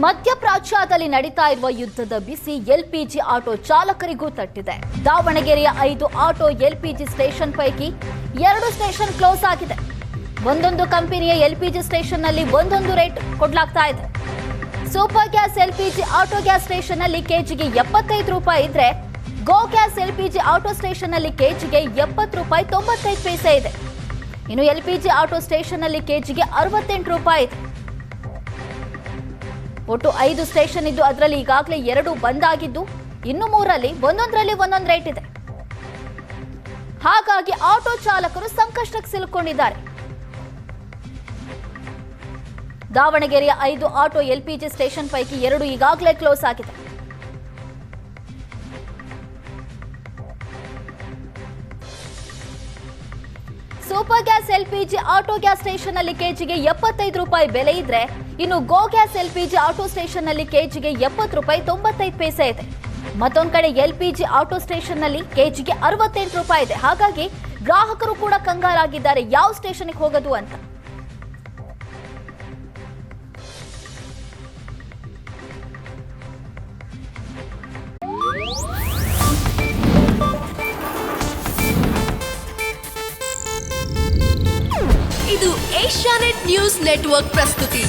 ಮಧ್ಯಪ್ರಾಚ್ಯದಲ್ಲಿ ನಡೀತಾ ಇರುವ ಯುದ್ಧದ ಬಿಸಿ ಎಲ್ಪಿಜಿ ಆಟೋ ಚಾಲಕರಿಗೂ ತಟ್ಟಿದೆ. ದಾವಣಗೆರೆಯ 5 ಆಟೋ ಎಲ್ಪಿಜಿ ಸ್ಟೇಷನ್ ಪೈಕಿ 2 ಸ್ಟೇಷನ್ ಕ್ಲೋಸ್ ಆಗಿದೆ. ಒಂದೊಂದು ಕಂಪನಿಯ ಎಲ್ಪಿಜಿ ಸ್ಟೇಷನ್ನಲ್ಲಿ ಒಂದೊಂದು ರೇಟ್ ಕೊಡಲಾಗ್ತಾ ಇದೆ. Super gas LPG auto gas ಸ್ಟೇಷನ್ನಲ್ಲಿ ಕೆಜಿಗೆ 75 ರೂಪಾಯಿ ಇದ್ರೆ, ಗೋ ಗ್ಯಾಸ್ ಎಲ್ಪಿಜಿ ಆಟೋ ಸ್ಟೇಷನ್ನಲ್ಲಿ ಕೆಜಿಗೆ 70 ರೂಪಾಯಿ 95 ಪೈಸೆ ಇದೆ. ಇನ್ನು ಎಲ್ಪಿಜಿ ಆಟೋ ಸ್ಟೇಷನ್ನಲ್ಲಿ ಕೆಜಿಗೆ 68 ರೂಪಾಯಿ ಇದೆ. ಒಟ್ಟು 5 ಸ್ಟೇಷನ್ ಇದ್ದು ಅದರಲ್ಲಿ ಈಗಾಗಲೇ 2 ಬಂದ್ ಆಗಿದ್ದು, ಇನ್ನು 3ರಲ್ಲಿ ಒಂದೊಂದರಲ್ಲಿ ಒಂದೊಂದು ರೇಟ್ ಇದೆ. ಹಾಗಾಗಿ ಆಟೋ ಚಾಲಕರು ಸಂಕಷ್ಟಕ್ಕೆ ಸಿಲುಕೊಂಡಿದ್ದಾರೆ. ದಾವಣಗೆರೆಯ 5 ಆಟೋ ಎಲ್ಪಿಜಿ ಸ್ಟೇಷನ್ ಪೈಕಿ 2 ಈಗಾಗಲೇ ಕ್ಲೋಸ್ ಆಗಿದೆ. Super gas LPG auto gas station ನಲ್ಲಿ ಕೆಜಿಗೆ 75 ರೂಪಾಯಿ ಬೆಲೆ ಇದ್ರೆ, ಇನ್ನು ಗೋ ಗ್ಯಾಸ್ ಎಲ್ಪಿಜಿ ಆಟೋ ಸ್ಟೇಷನ್ ನಲ್ಲಿ ಕೆಜಿಗೆ 70 ರೂಪಾಯಿ 95 ಪೈಸೆ ಇದೆ. ಮತ್ತೊಂದು ಕಡೆ ಎಲ್ಪಿಜಿ ಆಟೋ ಸ್ಟೇಷನ್ ನಲ್ಲಿ ಕೆಜಿಗೆ 68 ರೂಪಾಯಿ ಇದೆ. ಹಾಗಾಗಿ ಗ್ರಾಹಕರು ಕೂಡ ಕಂಗಾಲಾಗಿದ್ದಾರೆ, ಯಾವ ಸ್ಟೇಷನ್ಗೆ ಹೋಗೋದು ಅಂತ. ಇದು ಏಷ್ಯಾನೆಟ್ ನ್ಯೂಸ್ ನೆಟ್ವರ್ಕ್ ಪ್ರಸ್ತುತಿ.